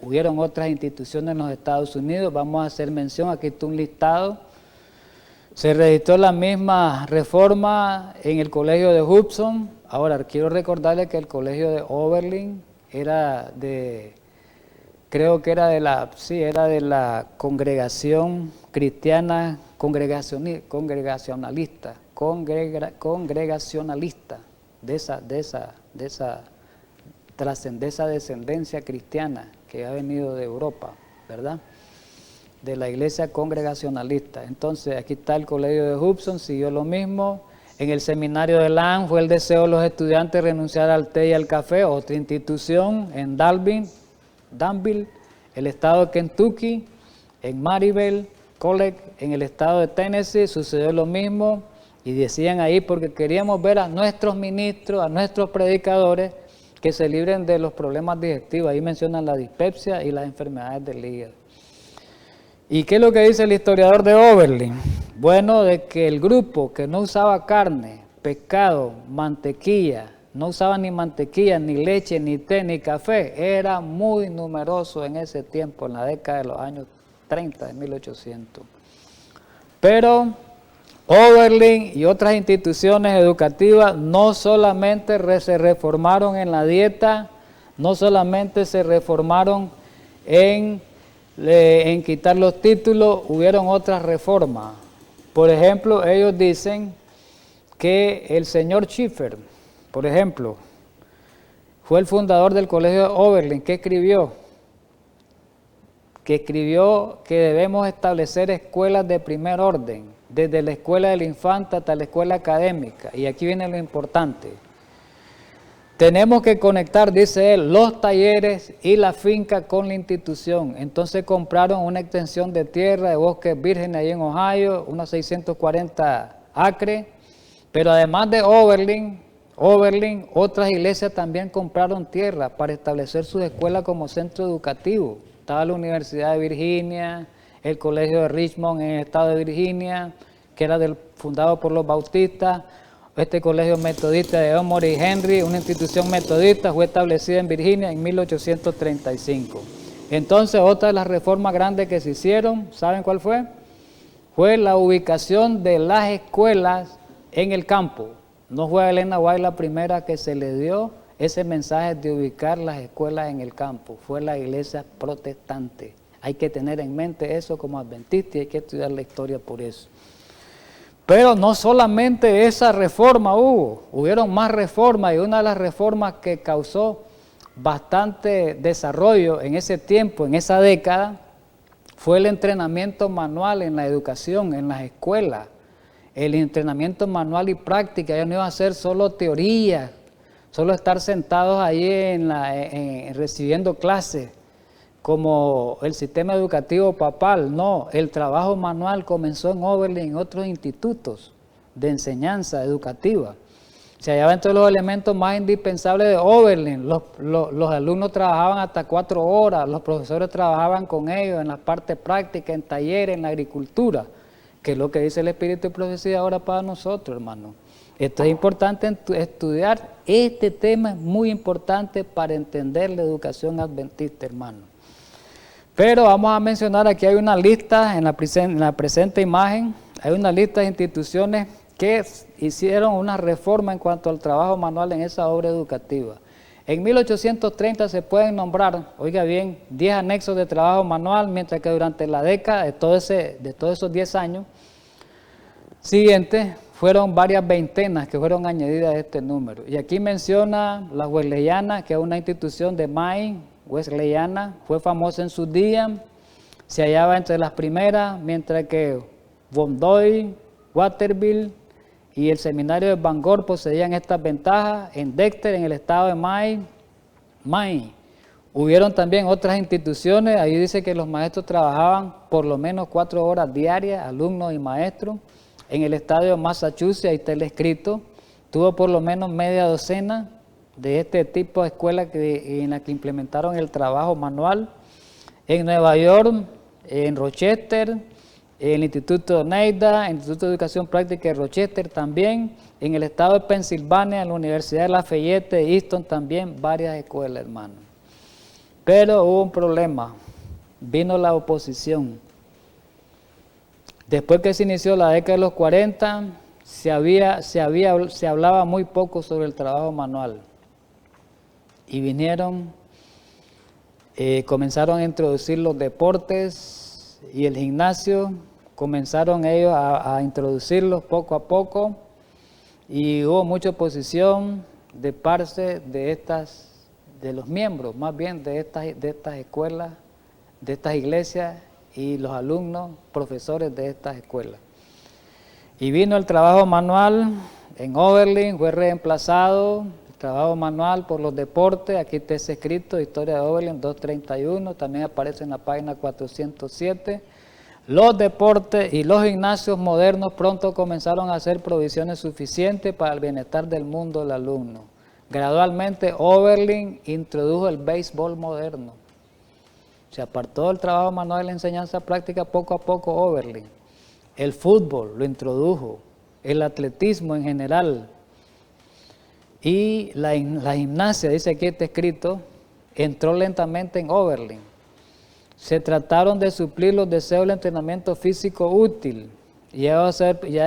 A: Hubieron otras instituciones en los Estados Unidos, vamos a hacer mención, aquí está un listado. Se registró la misma reforma en el colegio de Hudson. Ahora, quiero recordarles que el colegio de Oberlin era de, creo que era de la congregación cristiana congregacionalista, de esa descendencia cristiana que ha venido de Europa, ¿verdad? De la iglesia congregacionalista. Entonces, aquí está el colegio de Hudson, siguió lo mismo. En el seminario de Lang fue el deseo de los estudiantes renunciar al té y al café. Otra institución en Danville, el estado de Kentucky, en Maryville College, en el estado de Tennessee, sucedió lo mismo. Y decían ahí, porque queríamos ver a nuestros ministros, a nuestros predicadores, que se libren de los problemas digestivos. Ahí mencionan la dispepsia y las enfermedades del hígado. ¿Y qué es lo que dice el historiador de Oberlin? Bueno, de que el grupo que no usaba carne, pescado, mantequilla, no usaba ni mantequilla, ni leche, ni té, ni café, era muy numeroso en ese tiempo, en la década de los años 30 de 1800. Pero Oberlin y otras instituciones educativas no solamente se reformaron en la dieta, no solamente se reformaron en quitar los títulos, hubieron otras reformas. Por ejemplo, ellos dicen que el señor Schiffer, por ejemplo, fue el fundador del colegio de Oberlin. ¿Qué escribió? Que escribió que debemos establecer escuelas de primer orden, desde la escuela del infante hasta la escuela académica. Y aquí viene lo importante. Tenemos que conectar, dice él, los talleres y la finca con la institución. Entonces compraron una extensión de tierra de bosques vírgenes ahí en Ohio, unos 640 acres. Pero además de Oberlin, otras iglesias también compraron tierra para establecer sus escuelas como centro educativo. Estaba la Universidad de Virginia, el Colegio de Richmond en el estado de Virginia, que era fundado por los bautistas. Este colegio metodista de Emory Henry, una institución metodista, fue establecida en Virginia en 1835. Entonces, otra de las reformas grandes que se hicieron, ¿saben cuál fue? Fue la ubicación de las escuelas en el campo. No fue a Elena White la primera que se le dio ese mensaje de ubicar las escuelas en el campo, fue la iglesia protestante. Hay que tener en mente eso como adventista y hay que estudiar la historia por eso. Pero no solamente esa reforma hubieron más reformas, y una de las reformas que causó bastante desarrollo en ese tiempo, en esa década, fue el entrenamiento manual en la educación, en las escuelas. El entrenamiento manual y práctica, ya no iba a ser solo teoría, solo estar sentados ahí recibiendo clases, como el sistema educativo papal. No, el trabajo manual comenzó en Oberlin y en otros institutos de enseñanza educativa. Se hallaban entre los elementos más indispensables de Oberlin. Los alumnos trabajaban hasta 4 horas, los profesores trabajaban con ellos en la parte práctica, en talleres, en la agricultura, que es lo que dice el Espíritu de Profecía ahora para nosotros, hermano. Esto es importante estudiar, este tema es muy importante para entender la educación adventista, hermano. Pero vamos a mencionar, aquí hay una lista, en la presente imagen, hay una lista de instituciones que hicieron una reforma en cuanto al trabajo manual en esa obra educativa. En 1830 se pueden nombrar, oiga bien, 10 anexos de trabajo manual, mientras que durante la década de todos esos 10 años siguientes, fueron varias veintenas que fueron añadidas a este número. Y aquí menciona la Wesleyana, que es una institución de Maine, Wesleyana, fue famosa en sus días, se hallaba entre las primeras, mientras que Bondoy, Waterville y el seminario de Bangor poseían estas ventajas. En Dexter, en el estado de Maine, hubieron también otras instituciones. Ahí dice que los maestros trabajaban por lo menos 4 horas diarias, alumnos y maestros. En el estado de Massachusetts, ahí está el escrito, tuvo por lo menos media docena de este tipo de escuelas en la que implementaron el trabajo manual. En Nueva York, en Rochester, el Instituto Oneida, el Instituto de Educación Práctica de Rochester también. En el estado de Pensilvania, en la Universidad de Lafayette de Easton también, varias escuelas, hermanos. Pero hubo un problema, vino la oposición. Después que se inició la década de los 40, se hablaba muy poco sobre el trabajo manual. Y comenzaron a introducir los deportes y el gimnasio, comenzaron ellos a introducirlos poco a poco, y hubo mucha oposición de parte de los miembros, más bien de estas escuelas, de estas iglesias, y los alumnos, profesores de estas escuelas. Y vino el trabajo manual en Oberlin, fue reemplazado el trabajo manual por los deportes. Aquí está ese escrito, Historia de Oberlin 231, también aparece en la página 407. Los deportes y los gimnasios modernos pronto comenzaron a hacer provisiones suficientes para el bienestar del mundo del alumno. Gradualmente Oberlin introdujo el béisbol moderno. Se apartó del trabajo manual de la enseñanza práctica poco a poco Oberlin. El fútbol lo introdujo, el atletismo en general. Y la gimnasia, dice aquí este escrito, entró lentamente en Oberlin. Se trataron de suplir los deseos del entrenamiento físico útil y ya ha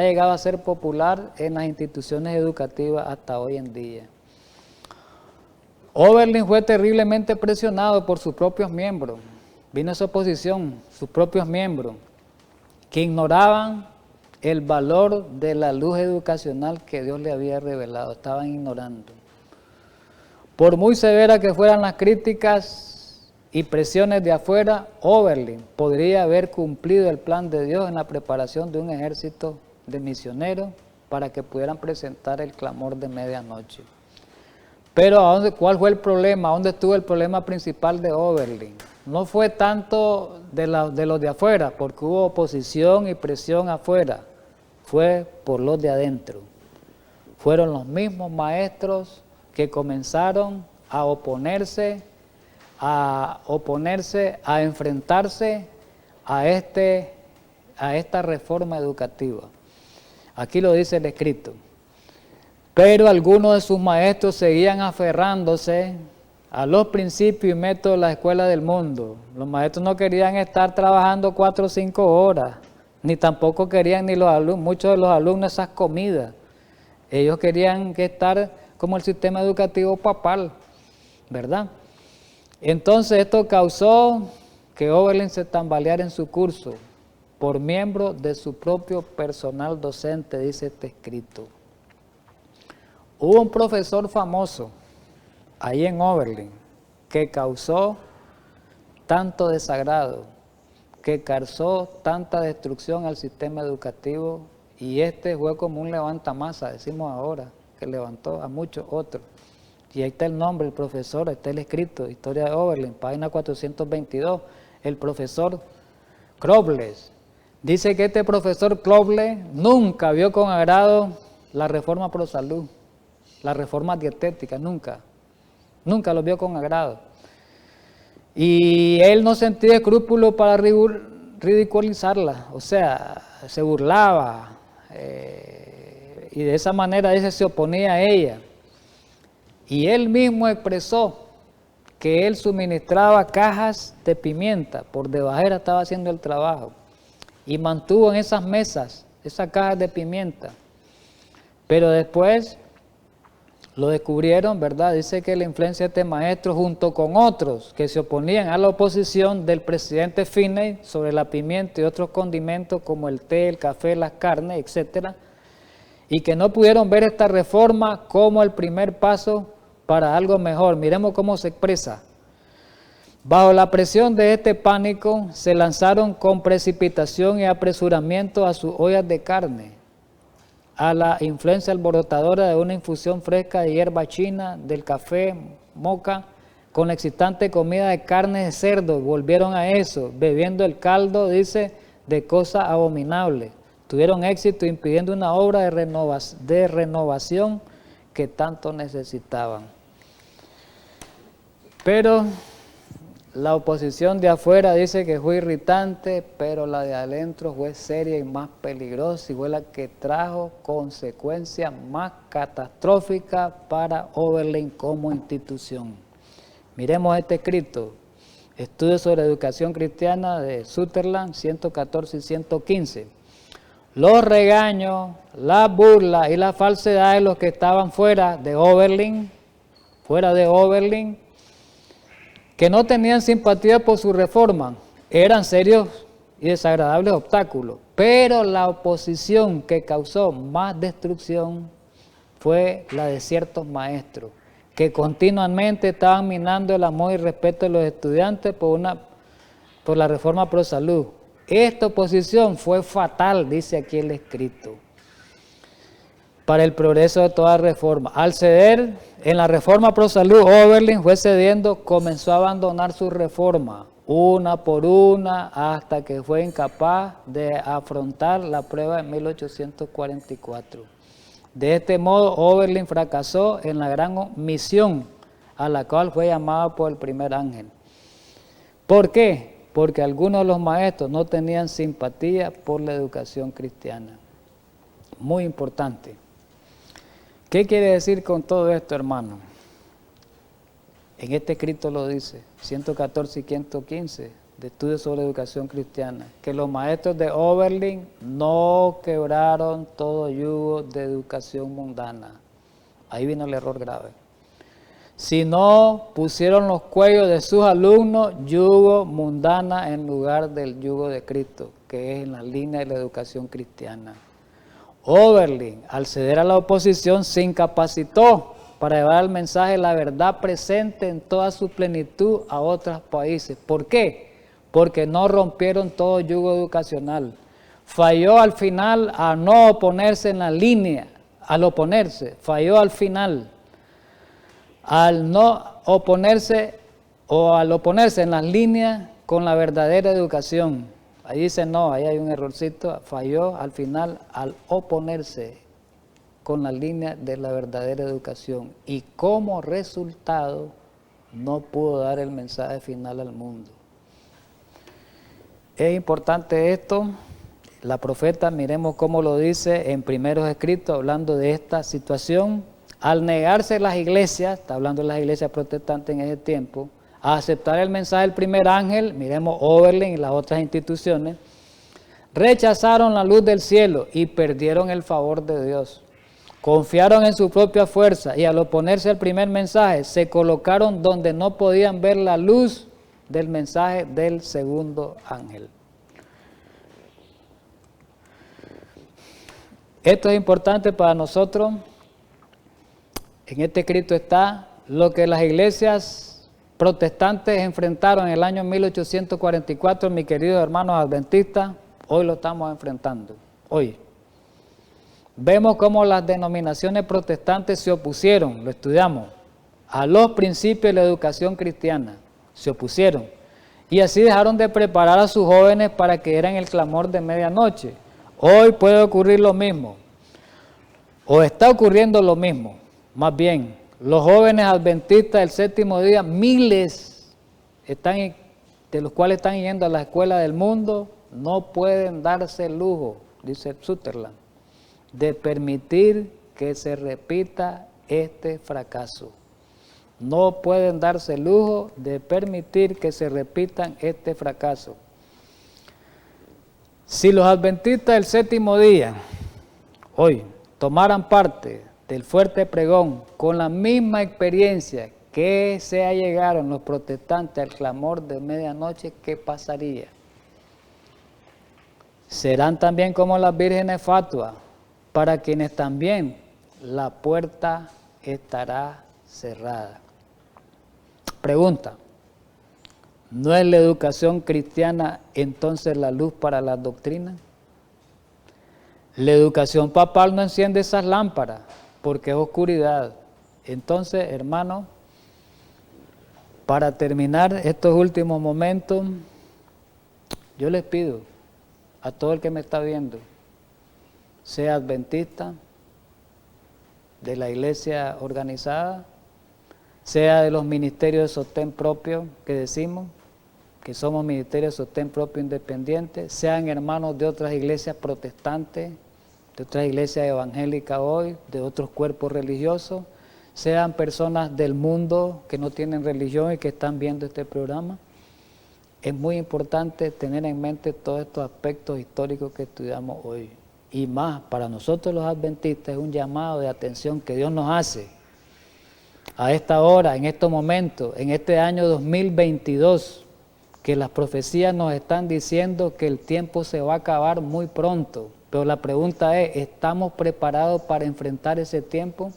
A: llegado a ser popular en las instituciones educativas hasta hoy en día. Oberlin fue terriblemente presionado por sus propios miembros. Vino esa oposición, sus propios miembros, que ignoraban el valor de la luz educacional que Dios le había revelado, estaban ignorando. Por muy severas que fueran las críticas y presiones de afuera, Oberlin podría haber cumplido el plan de Dios en la preparación de un ejército de misioneros para que pudieran presentar el clamor de medianoche. Pero ¿cuál fue el problema? ¿Dónde estuvo el problema principal de Oberlin? No fue tanto de los de afuera, porque hubo oposición y presión afuera, fue por los de adentro. Fueron los mismos maestros que comenzaron a oponerse, a enfrentarse a esta reforma educativa. Aquí lo dice el escrito. Pero algunos de sus maestros seguían aferrándose a los principios y métodos de la escuela del mundo. Los maestros no querían estar trabajando 4 o 5 horas, ni tampoco querían muchos de los alumnos esas comidas. Ellos querían estar como el sistema educativo papal, ¿verdad? Entonces esto causó que Oberlin se tambaleara en su curso por miembros de su propio personal docente, dice este escrito. Hubo un profesor famoso ahí en Oberlin que causó tanto desagrado, que causó tanta destrucción al sistema educativo, y fue como un levantamasa, decimos ahora, que levantó a muchos otros. Y ahí está el nombre, el profesor, está el escrito, Historia de Oberlin, página 422, el profesor Krobles. Dice que este profesor Krobles nunca vio con agrado la reforma pro salud, la reforma dietética, nunca lo vio con agrado. Y él no sentía escrúpulos para ridiculizarla, o sea, se burlaba, y de esa manera dice, se oponía a ella. Y él mismo expresó que él suministraba cajas de pimienta, por debajera estaba haciendo el trabajo, y mantuvo en esas mesas esas cajas de pimienta. Pero después lo descubrieron, ¿verdad? Dice que la influencia de este maestro, junto con otros que se oponían a la oposición del presidente Finney sobre la pimienta y otros condimentos como el té, el café, las carnes, etcétera, y que no pudieron ver esta reforma como el primer paso para algo mejor. Miremos cómo se expresa. Bajo la presión de este pánico, se lanzaron con precipitación y apresuramiento a sus ollas de carne. a la influencia alborotadora de una infusión fresca de hierba china, del café, moca, con la excitante comida de carne de cerdo, volvieron a eso, bebiendo el caldo, dice, de cosa abominable. Tuvieron éxito impidiendo una obra de renovación que tanto necesitaban. Pero la oposición de afuera dice que fue irritante, pero la de adentro fue seria y más peligrosa y fue la que trajo consecuencias más catastróficas para Oberlin como institución. Miremos este escrito, Estudios sobre Educación Cristiana de Sutherland, 114 y 115. Los regaños, las burlas y las falsedades de los que estaban fuera de Oberlin, que no tenían simpatía por su reforma, eran serios y desagradables obstáculos, pero la oposición que causó más destrucción fue la de ciertos maestros, que continuamente estaban minando el amor y respeto de los estudiantes por la reforma pro salud. Esta oposición fue fatal, dice aquí el escrito, para el progreso de toda reforma. Al ceder en la reforma pro salud, Oberlin fue cediendo, comenzó a abandonar su reforma, una por una, hasta que fue incapaz de afrontar la prueba en 1844. De este modo, Oberlin fracasó en la gran misión a la cual fue llamado por el primer ángel. ¿Por qué? Porque algunos de los maestros no tenían simpatía por la educación cristiana. Muy importante. ¿Qué quiere decir con todo esto, hermano? En este escrito lo dice, 114 y 115, de Estudios sobre Educación Cristiana, que los maestros de Oberlin no quebraron todo yugo de educación mundana. Ahí vino el error grave. Sino pusieron los cuellos de sus alumnos yugo mundana en lugar del yugo de Cristo, que es en la línea de la educación cristiana. Oberlin, al ceder a la oposición, se incapacitó para llevar el mensaje de la verdad presente en toda su plenitud a otros países. ¿Por qué? Porque no rompieron todo yugo educacional. Falló al final a no oponerse en la línea, al oponerse, falló al final. Al no oponerse o al oponerse en las líneas con la verdadera educación. Ahí dice no, ahí hay un errorcito, falló al final al oponerse con la línea de la verdadera educación y como resultado no pudo dar el mensaje final al mundo. Es importante esto, la profeta, miremos cómo lo dice en primeros escritos hablando de esta situación. Al negarse las iglesias, está hablando de las iglesias protestantes en ese tiempo, a aceptar el mensaje del primer ángel, miremos Oberlin y las otras instituciones, rechazaron la luz del cielo y perdieron el favor de Dios. Confiaron en su propia fuerza y al oponerse al primer mensaje, se colocaron donde no podían ver la luz del mensaje del segundo ángel. Esto es importante para nosotros. En este escrito está lo que las iglesias protestantes enfrentaron en el año 1844, mis queridos hermanos adventistas, hoy lo estamos enfrentando, hoy. Vemos cómo las denominaciones protestantes se opusieron, lo estudiamos, a los principios de la educación cristiana, se opusieron. Y así dejaron de preparar a sus jóvenes para que dieran el clamor de medianoche. Hoy puede ocurrir lo mismo, o está ocurriendo lo mismo. Más bien, los jóvenes adventistas del séptimo día, miles de los cuales están yendo a la escuela del mundo, no pueden darse el lujo, dice Sutherland, de permitir que se repita este fracaso. No pueden darse el lujo de permitir que se repitan este fracaso. Si los adventistas del séptimo día, hoy, tomaran parte del fuerte pregón con la misma experiencia que se allegaron los protestantes al clamor de medianoche, ¿qué pasaría? Serán también como las vírgenes fatuas, para quienes también la puerta estará cerrada. Pregunta, ¿no es la educación cristiana entonces la luz para las doctrinas? La educación papal no enciende esas lámparas porque es oscuridad. Entonces, hermanos, para terminar estos últimos momentos, yo les pido a todo el que me está viendo, sea adventista, de la iglesia organizada, sea de los ministerios de sostén propio que decimos, que somos ministerios de sostén propio independientes, sean hermanos de otras iglesias protestantes, de otras iglesias evangélicas hoy, de otros cuerpos religiosos, sean personas del mundo que no tienen religión y que están viendo este programa. Es muy importante tener en mente todos estos aspectos históricos que estudiamos hoy. Y más, para nosotros los adventistas es un llamado de atención que Dios nos hace a esta hora, en estos momentos, en este año 2022, que las profecías nos están diciendo que el tiempo se va a acabar muy pronto. Pero la pregunta es, ¿estamos preparados para enfrentar ese tiempo?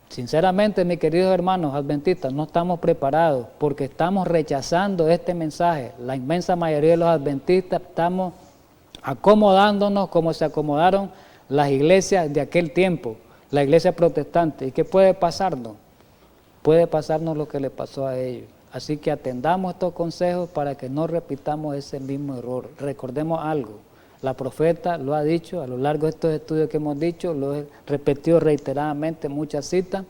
A: Sinceramente, mis queridos hermanos adventistas, no estamos preparados porque estamos rechazando este mensaje. La inmensa mayoría de los adventistas estamos acomodándonos como se acomodaron las iglesias de aquel tiempo, la iglesia protestante. ¿Y qué puede pasarnos? Puede pasarnos lo que le pasó a ellos. Así que atendamos estos consejos para que no repitamos ese mismo error. Recordemos algo. La profeta lo ha dicho a lo largo de estos estudios que hemos dicho, lo he repetido reiteradamente en muchas citas,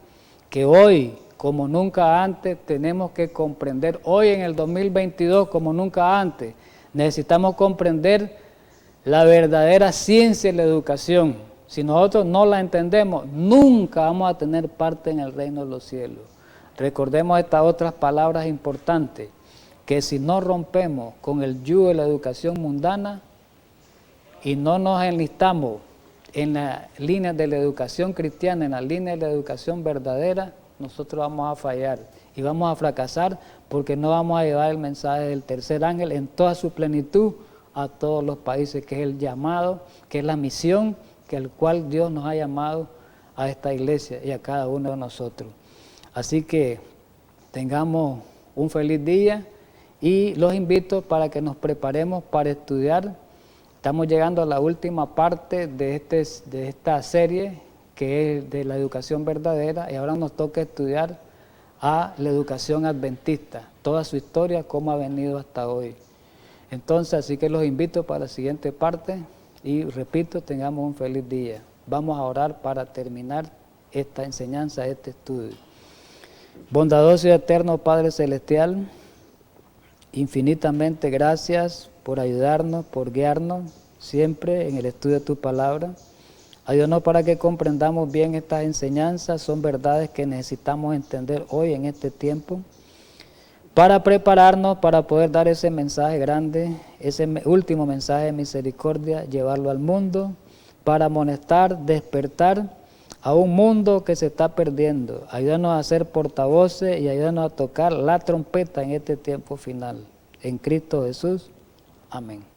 A: que hoy, como nunca antes, tenemos que comprender, hoy en el 2022, como nunca antes, necesitamos comprender la verdadera ciencia de la educación. Si nosotros no la entendemos, nunca vamos a tener parte en el reino de los cielos. Recordemos estas otras palabras importantes, que si no rompemos con el yugo de la educación mundana, y no nos enlistamos en la línea de la educación cristiana, en la línea de la educación verdadera, nosotros vamos a fallar y vamos a fracasar porque no vamos a llevar el mensaje del tercer ángel en toda su plenitud a todos los países, que es el llamado, que es la misión, que el cual Dios nos ha llamado a esta iglesia y a cada uno de nosotros. Así que tengamos un feliz día y los invito para que nos preparemos para estudiar. Estamos llegando a la última parte de esta serie, que es de la educación verdadera, y ahora nos toca estudiar a la educación adventista, toda su historia, cómo ha venido hasta hoy. Entonces, así que los invito para la siguiente parte, y repito, tengamos un feliz día. Vamos a orar para terminar esta enseñanza, este estudio. Bondadoso y eterno Padre Celestial, infinitamente gracias por ayudarnos, por guiarnos siempre en el estudio de tu palabra. Ayúdanos para que comprendamos bien estas enseñanzas, son verdades que necesitamos entender hoy en este tiempo, para prepararnos para poder dar ese mensaje grande, ese último mensaje de misericordia, llevarlo al mundo, para amonestar, despertar a un mundo que se está perdiendo. Ayúdanos a ser portavoces y ayúdanos a tocar la trompeta en este tiempo final. En Cristo Jesús. Amén.